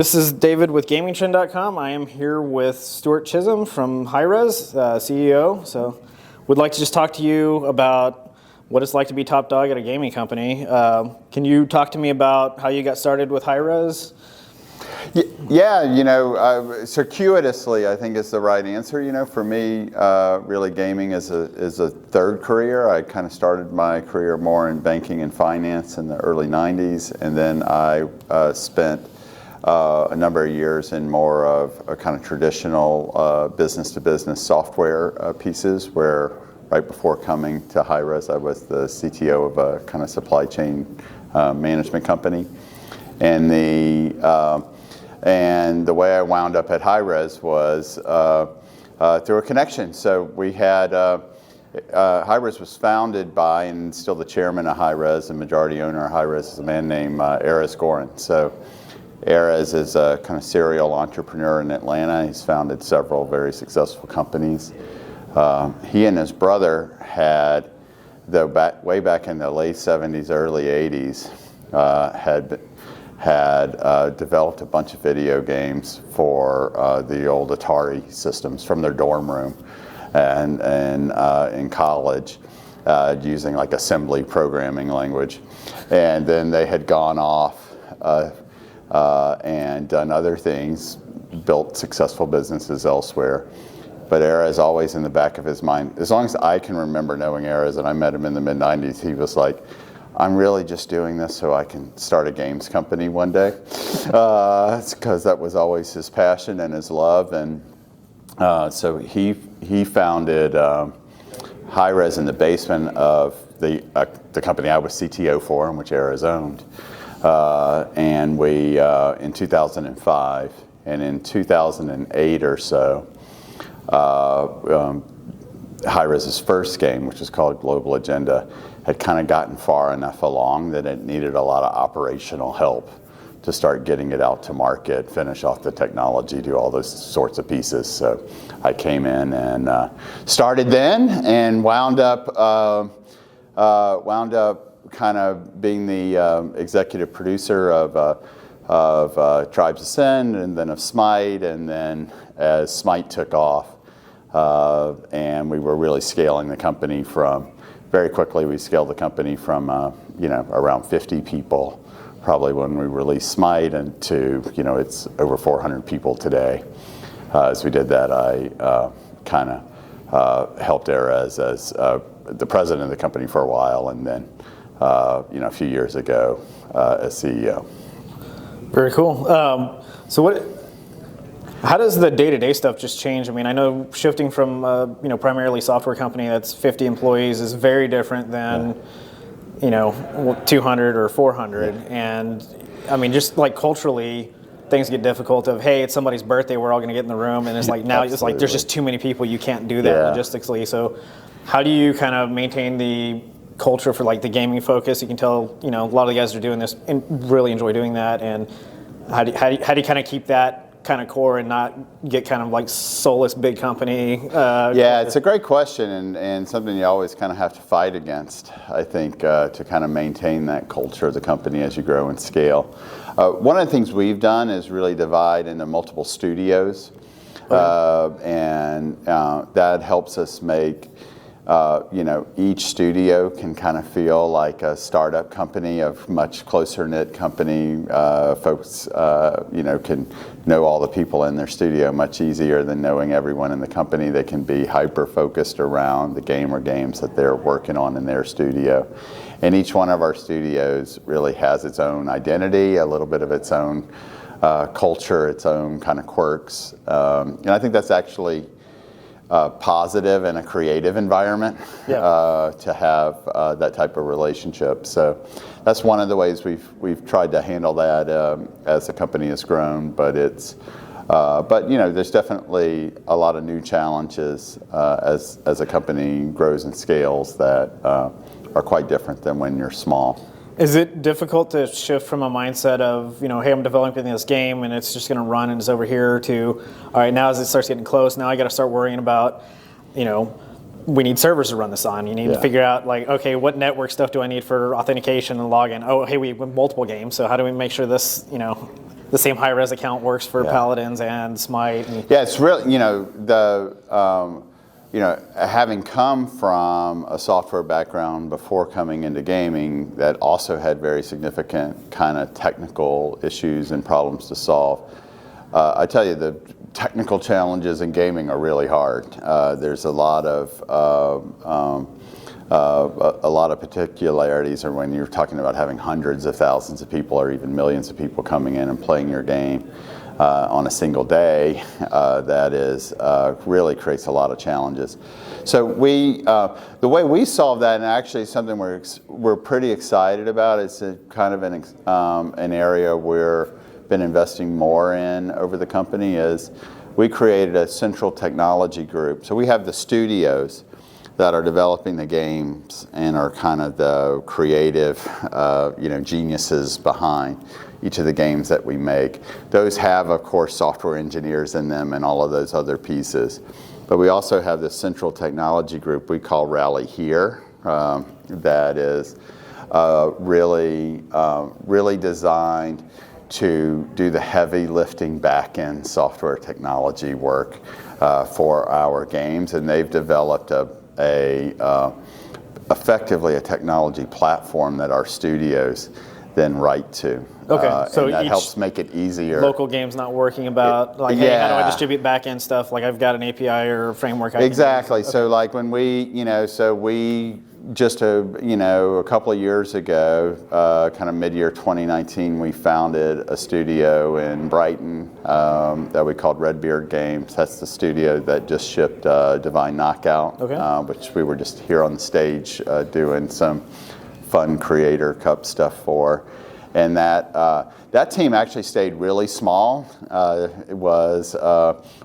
This is David with GamingTrend.com. I am here with Stewart Chisam from Hi-Rez, CEO. So would like to just talk to you about what it's like to be top dog at a gaming company. Can you talk to me about how you got started with Hi-Rez? Yeah, circuitously, I think is the right answer. For me, really gaming is a third career. I kind of started my career more in banking and finance in the early 90s, and then I spent a number of years in more of a kind of traditional business-to-business software pieces, where right before coming to Hi-Rez, I was the CTO of a kind of supply chain management company. And the way I wound up at Hi-Rez was through a connection. So we had Hi-Rez was founded by, and still the chairman of Hi-Rez and majority owner of Hi-Rez is a man named Arlington. So Arlington is a kind of serial entrepreneur in Atlanta. He's founded several very successful companies. He and his brother had, way back in the late 70s, early 80s, had developed a bunch of video games for the old Atari systems from their dorm room and in college, using like assembly programming language. And then they had gone off and done other things, built successful businesses elsewhere. But Arlington is always in the back of his mind. As long as I can remember knowing Arlington, and I met him in the mid-90s, he was like, I'm really just doing this so I can start a games company one day. Because that was always his passion and his love. And so he founded Hi-Rez in the basement of the company I was CTO for, and which Arlington owned. And we, in 2005, and in 2008 or so, Hi-Rez's first game, which was called Global Agenda, had kind of gotten far enough along that it needed a lot of operational help to start getting it out to market, finish off the technology, do all those sorts of pieces. So I came in and started then, and wound up kind of being the executive producer of Tribes Ascend, and then of Smite, and then as Smite took off, and we were really scaling the company very quickly we scaled the company from around 50 people probably when we released Smite, and to it's over 400 people today. As we did that, I kind of helped Arlington as the president of the company for a while, and then a few years ago as CEO. Very cool. How does the day-to-day stuff just change? I mean, I know shifting from primarily software company that's 50 employees is very different than 200 or 400. Yeah. And I mean, just like culturally, things get difficult. Hey, it's somebody's birthday, we're all going to get in the room, and it's like now it's like there's just too many people, you can't do that logistically. So how do you kind of maintain the culture for like the gaming focus? You can tell a lot of the guys are doing this and really enjoy doing that. And how do you kind of keep that kind of core and not get kind of like soulless big company? It's a great question, and something you always kind of have to fight against, I think, to kind of maintain that culture of the company as you grow and scale. One of the things we've done is really divide into multiple studios, and that helps us make each studio can kind of feel like a startup company, of much closer knit company. Folks, can know all the people in their studio much easier than knowing everyone in the company. They can be hyper focused around the game or games that they're working on in their studio. And each one of our studios really has its own identity, a little bit of its own culture, its own kind of quirks. And I think that's actually positive in a creative environment to have that type of relationship. So that's one of the ways we've tried to handle that as the company has grown. But there's definitely a lot of new challenges as a company grows and scales that are quite different than when you're small. Is it difficult to shift from a mindset of, hey, I'm developing this game and it's just going to run and it's over here, to, all right, now as it starts getting close, now I got to start worrying about, we need servers to run this on. You need to figure out, like, okay, what network stuff do I need for authentication and login? Oh, hey, we have multiple games, so how do we make sure this, the same Hi-Rez account works for Paladins and Smite. Yeah, it's really, having come from a software background before coming into gaming that also had very significant kind of technical issues and problems to solve. I tell you, the technical challenges in gaming are really hard. There's a lot of particularities, or when you're talking about having hundreds of thousands of people or even millions of people coming in and playing your game on a single day, that is really creates a lot of challenges. So the way we solve that, and actually something we're pretty excited about, it's a kind of an area we've been investing more in over the company, is we created a central technology group. So we have the studios that are developing the games and are kind of the creative, geniuses behind each of the games that we make. Those have, of course, software engineers in them and all of those other pieces. But we also have this central technology group we call Rally Here, that is really designed to do the heavy lifting back-end software technology work for our games, and they've developed effectively a technology platform that our studios then write to. Okay, so and that helps make it easier. Local game's not working about hey, how do I distribute back-end stuff? Like, I've got an API or framework. Exactly. So like when we just a couple of years ago, kind of mid-year 2019, we founded a studio in Brighton that we called Redbeard Games. That's the studio that just shipped Divine Knockout, which we were just here on the stage doing some fun Creator Cup stuff for. And that team actually stayed really small.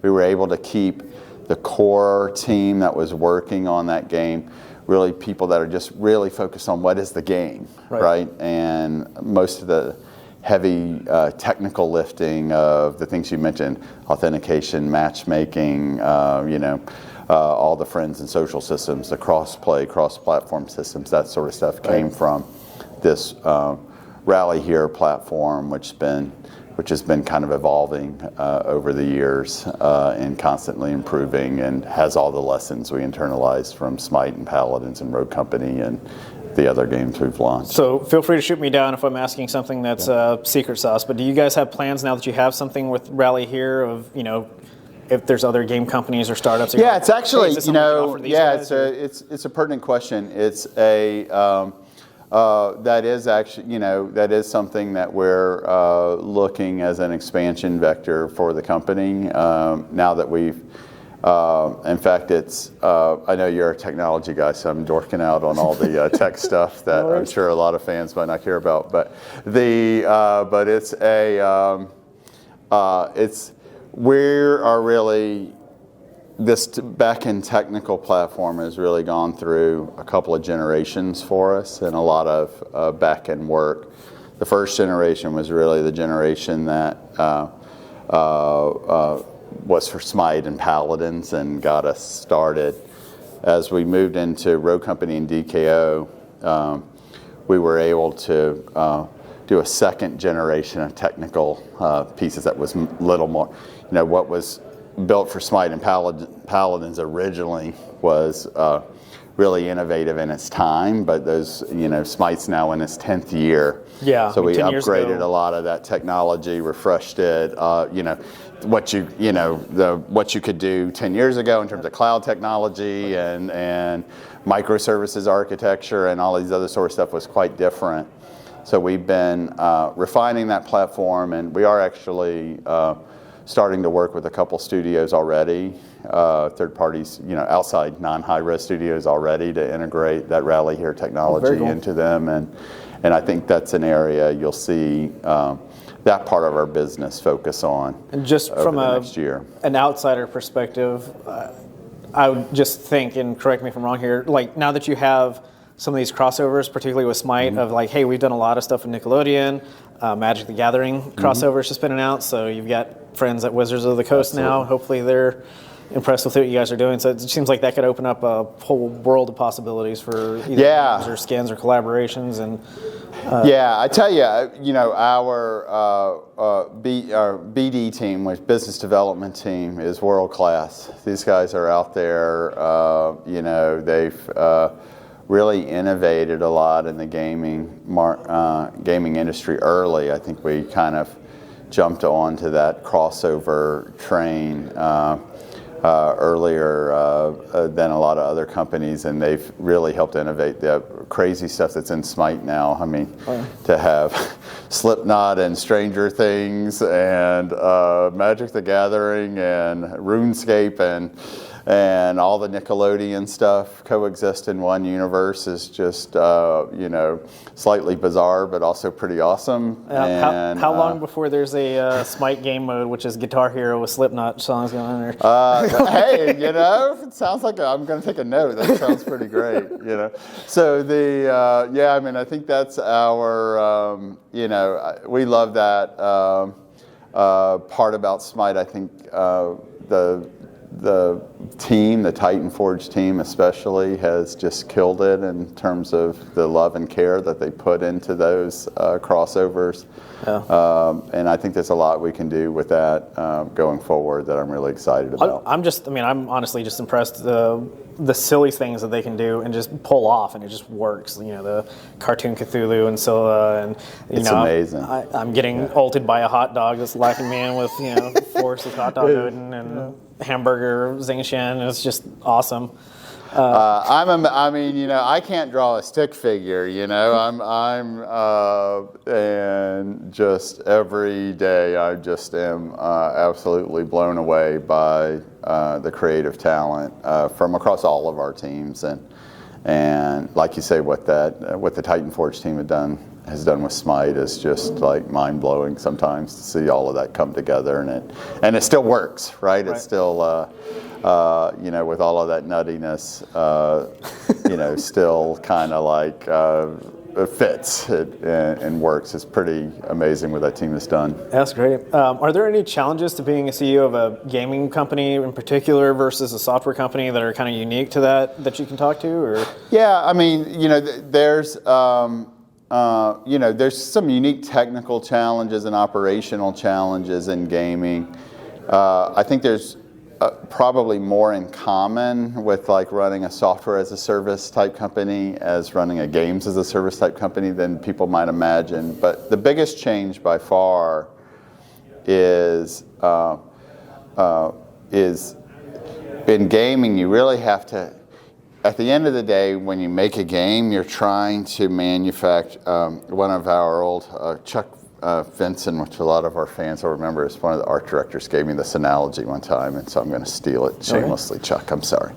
We were able to keep the core team that was working on that game really people that are just really focused on what is the game, right? And most of the heavy technical lifting of the things you mentioned, authentication, matchmaking, all the friends and social systems, the cross-play, cross-platform systems, that sort of stuff came from this Rally Here platform, which has been kind of evolving over the years and constantly improving, and has all the lessons we internalized from Smite and Paladins and Rogue Company and the other games we've launched. So feel free to shoot me down if I'm asking something that's secret sauce, but do you guys have plans now that you have something with Rally Here of, if there's other game companies or startups? Yeah, it's actually, it's a pertinent question. It's that is actually, that is something that we're looking as an expansion vector for the company. Now that we've, in fact, I know you're a technology guy, so I'm dorking out on all the tech stuff that I'm sure a lot of fans might not care about. But this back-end technical platform has really gone through a couple of generations for us and a lot of back-end work. The first generation was really the generation that was for Smite and Paladins and got us started. As we moved into Rogue Company and DKO, we were able to do a second generation of technical pieces that was a little more, what was built for Smite and Paladins originally was really innovative in its time, but those, Smite's now in its 10th year. Yeah. So we upgraded a lot of that technology, refreshed it, what you could do 10 years ago in terms of cloud technology and microservices architecture and all these other sort of stuff was quite different. So we've been refining that platform, and we are actually starting to work with a couple studios already, third parties, outside non-Hi-Rez studios already, to integrate that Rally Here technology into them. And I think that's an area you'll see that part of our business focus on. And just from an outsider perspective, I would just think, and correct me if I'm wrong here, like now that you have some of these crossovers, particularly with Smite, of like, hey, we've done a lot of stuff with Nickelodeon, Magic the Gathering crossovers just been announced, so you've got friends at Wizards of the Coast now. Hopefully they're impressed with what you guys are doing. So it seems like that could open up a whole world of possibilities for either games or skins or collaborations. And I tell you, our BD team, which business development team, is world class. These guys are out there. They've really innovated a lot in the gaming industry early. I think we kind of jumped onto that crossover train earlier than a lot of other companies, and they've really helped innovate the crazy stuff that's in Smite now. I mean, to have Slipknot and Stranger Things and Magic the Gathering and RuneScape and all the Nickelodeon stuff coexist in one universe is just, slightly bizarre, but also pretty awesome. How long before there's a Smite game mode, which is Guitar Hero with Slipknot songs going on there? Hey, it sounds like I'm going to take a note. That sounds pretty great, So I think that's our, we love that part about Smite. I think the team, the Titan Forge team especially, has just killed it in terms of the love and care that they put into those crossovers. And I think there's a lot we can do with that going forward that I'm really excited about. I'm honestly just impressed the silly things that they can do and just pull off, and it just works. The cartoon Cthulhu and Scylla, and it's amazing. I'm getting ulted by a hot dog that's lacking me in with force of hot dog Odin and hamburger Zing Shen. It's just awesome. I can't draw a stick figure, and just every day I just am absolutely blown away by the creative talent from across all of our teams, and like you say, what the Titan Forge team has done with Smite is just like mind-blowing sometimes to see all of that come together, and it still works, right? It's still with all of that nuttiness, still kind of like it fits and works. It's pretty amazing what that team has done. That's great. Are there any challenges to being a CEO of a gaming company in particular versus a software company that are kind of unique to that you can talk to? Or? Yeah, there's some unique technical challenges and operational challenges in gaming. I think there's probably more in common with like running a software as a service type company as running a games as a service type company than people might imagine. But the biggest change by far is in gaming. You really have to, at the end of the day, when you make a game, you're trying to manufacture. One of our old Chuck Vinson, which a lot of our fans will remember, is one of the art directors, gave me this analogy one time, and so I'm going to steal it shamelessly. Okay. Chuck, I'm sorry.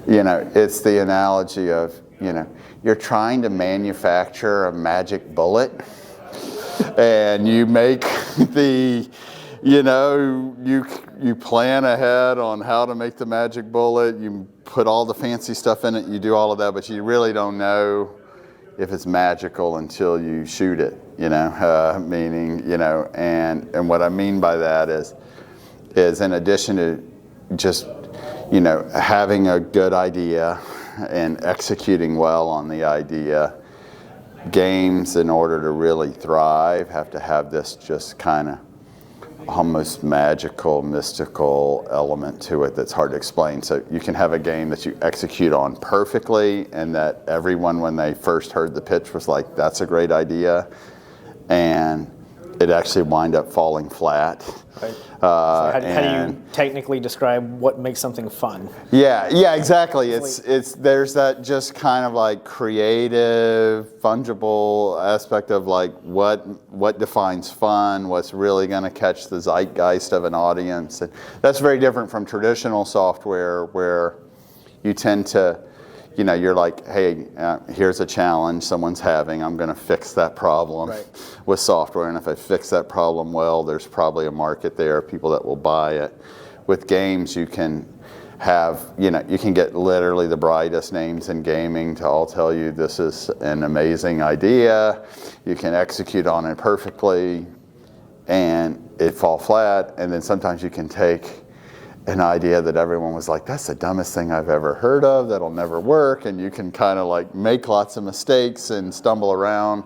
It's the analogy of, you're trying to manufacture a magic bullet, and you make you plan ahead on how to make the magic bullet, you put all the fancy stuff in it, you do all of that, but you really don't know if it's magical until you shoot it, and what I mean by that is in addition to just, having a good idea and executing well on the idea, games, in order to really thrive, have to have this just kind of almost magical, mystical element to it that's hard to explain. So you can have a game that you execute on perfectly, and that everyone, when they first heard the pitch, was like, that's a great idea, and it actually wind up falling flat. Right. So how do you technically describe what makes something fun? Yeah, exactly. There's that just kind of like creative, fungible aspect of like what defines fun, what's really going to catch the zeitgeist of an audience. And that's very different from traditional software, where you tend to, you're like, hey, here's a challenge someone's having. I'm going to fix that problem with software. And if I fix that problem well, there's probably a market there, people that will buy it. With games, you can have, you can get literally the brightest names in gaming to all tell you this is an amazing idea. You can execute on it perfectly, and it fall flat. And then sometimes you can take an idea that everyone was like, that's the dumbest thing I've ever heard of, that'll never work, and you can kind of like make lots of mistakes and stumble around,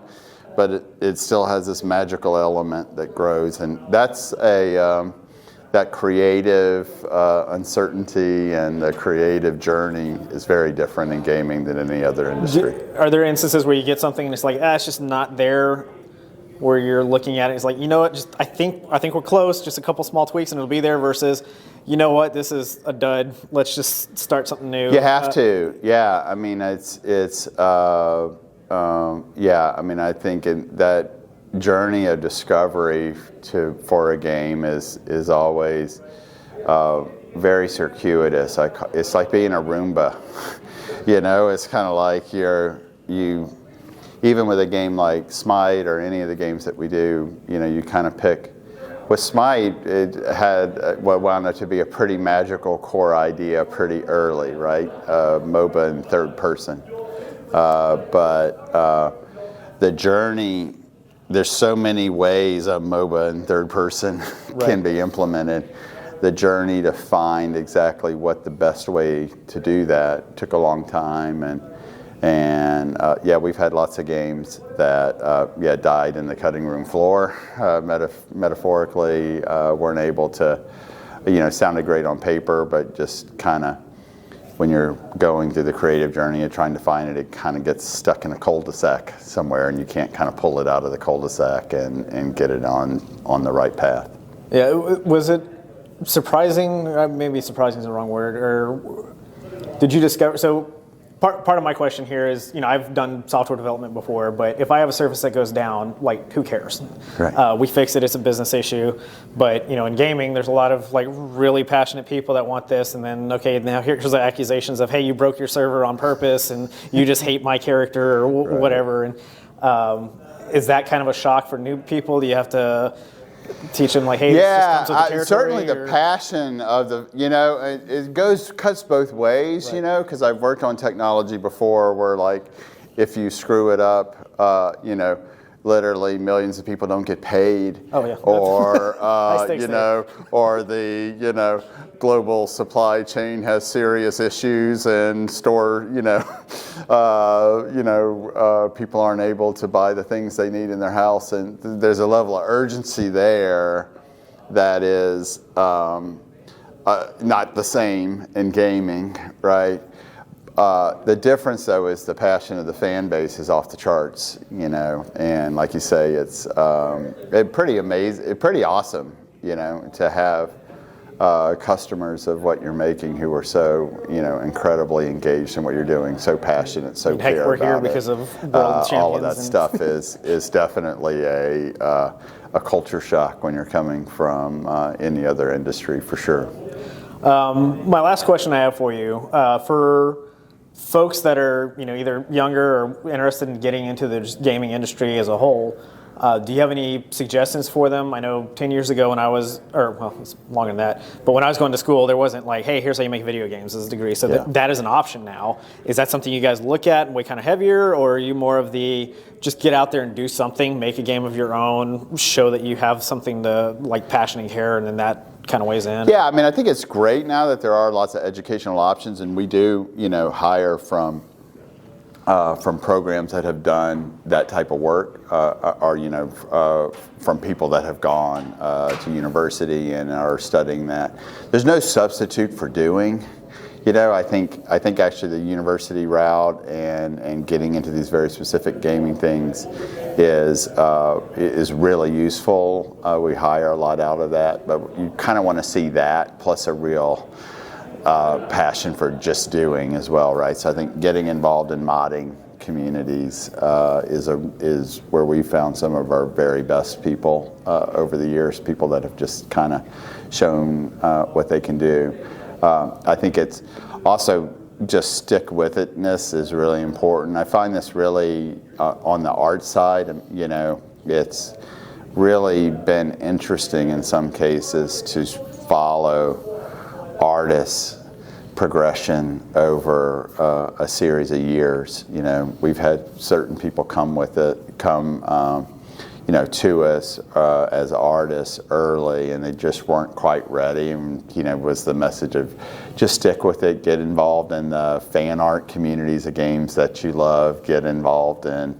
but it still has this magical element that grows, and that's that creative uncertainty and the creative journey is very different in gaming than any other industry. Are there instances where you get something and it's like, it's just not there, where you're looking at it, it's like, you know what, I think we're close, just a couple small tweaks and it'll be there, versus, you know what, this is a dud, let's just start something new? You have to, yeah. I mean, I mean, I think that journey of discovery for a game is always very circuitous. It's like being a Roomba. You know, it's kind of like you even with a game like Smite or any of the games that we do, you know, you kind of pick. With Smite, it had what wound up to be a pretty magical core idea pretty early, right? MOBA in third person. But the journey, there's so many ways a MOBA in third person can be implemented. The journey to find exactly what the best way to do that took a long time, and we've had lots of games that died in the cutting room floor, metaphorically, weren't able to, sounded great on paper, but just kind of when you're going through the creative journey of trying to find it, it kind of gets stuck in a cul-de-sac somewhere, and you can't kind of pull it out of the cul-de-sac and get it on the right path. Yeah, was it surprising? Maybe surprising is the wrong word. Or did you discover? So part of my question here is, I've done software development before, but if I have a service that goes down, like, who cares? Right. We fix it. It's a business issue. But in gaming, there's a lot of like really passionate people that want this, and then now here's the accusations of, hey, you broke your server on purpose, and you just hate my character or whatever. And is that kind of a shock for new people? Do you have to teach them like, hey, this comes with the territory? Certainly the passion of it cuts both ways, because I've worked on technology before where, like, if you screw it up, literally millions of people don't get paid. Oh yeah. Or or the global supply chain has serious issues and people aren't able to buy the things they need in their house, and there's a level of urgency there that is not the same in gaming, right? The difference, though, is the passion of the fan base is off the charts, and like you say, it's pretty amazing, pretty awesome, to have customers of what you're making who are so, incredibly engaged in what you're doing, so passionate, so care we're about here it. Because of World Champions. All of that stuff is definitely a culture shock when you're coming from any other industry, for sure. My last question I have for you, for folks that are either younger or interested in getting into the gaming industry as a whole, do you have any suggestions for them? I know 10 years ago when it's longer than that, but when I was going to school, there wasn't like, hey, here's how you make video games as a degree. So that is an option now. Is that something you guys look at and weigh kind of heavier, or are you more of the just get out there and do something, make a game of your own, show that you have something to like passion and care, and then that kind of weighs in? Yeah, I mean, I think it's great now that there are lots of educational options, and we do, hire from programs that have done that type of work, or from people that have gone to university and are studying that. There's no substitute for doing. I think actually the university route and getting into these very specific gaming things is really useful. We hire a lot out of that, but you kind of want to see that plus a real passion for just doing as well, right? So I think getting involved in modding communities is where we found some of our very best people over the years, people that have just kind of shown what they can do. I think it's also just stick with itness is really important. I find this really on the art side, it's really been interesting in some cases to follow artists' progression over a series of years. We've had certain people come to us as artists early, and they just weren't quite ready. And was the message of just stick with it, get involved in the fan art communities of games that you love, get involved in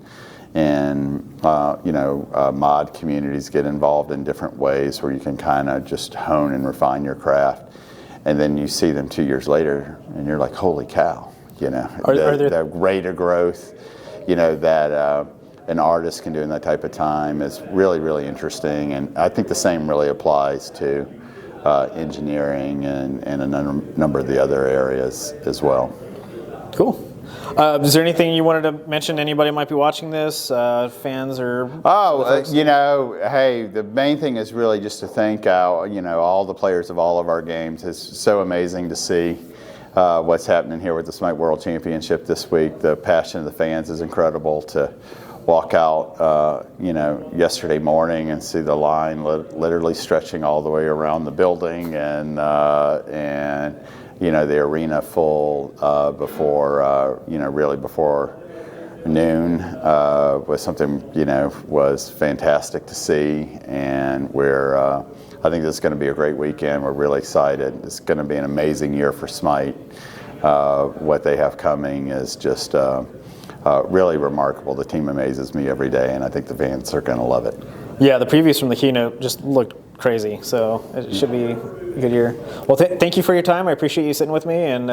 mod communities, get involved in different ways where you can kind of just hone and refine your craft. And then you see them 2 years later, and you're like, holy cow! The rate of growth, that an artist can do in that type of time is really, really interesting. And I think the same really applies to engineering and a number of the other areas as well. Cool. Is there anything you wanted to mention? Anybody might be watching this, fans or? Hey, the main thing is really just to thank all the players of all of our games. It's so amazing to see what's happening here with the Smite World Championship this week. The passion of the fans is incredible. To walk out, yesterday morning and see the line literally stretching all the way around the building, and the arena full before, really before noon was something, was fantastic to see. And I think this is going to be a great weekend. We're really excited. It's going to be an amazing year for Smite. What they have coming is just really remarkable. The team amazes me every day, and I think the fans are going to love it. Yeah, the previews from the keynote just looked crazy, so it should be a good year. Well, thank you for your time. I appreciate you sitting with me, and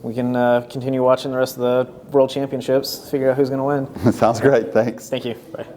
we can continue watching the rest of the World Championships, figure out who's going to win. Sounds great. Thanks. Thank you. Bye.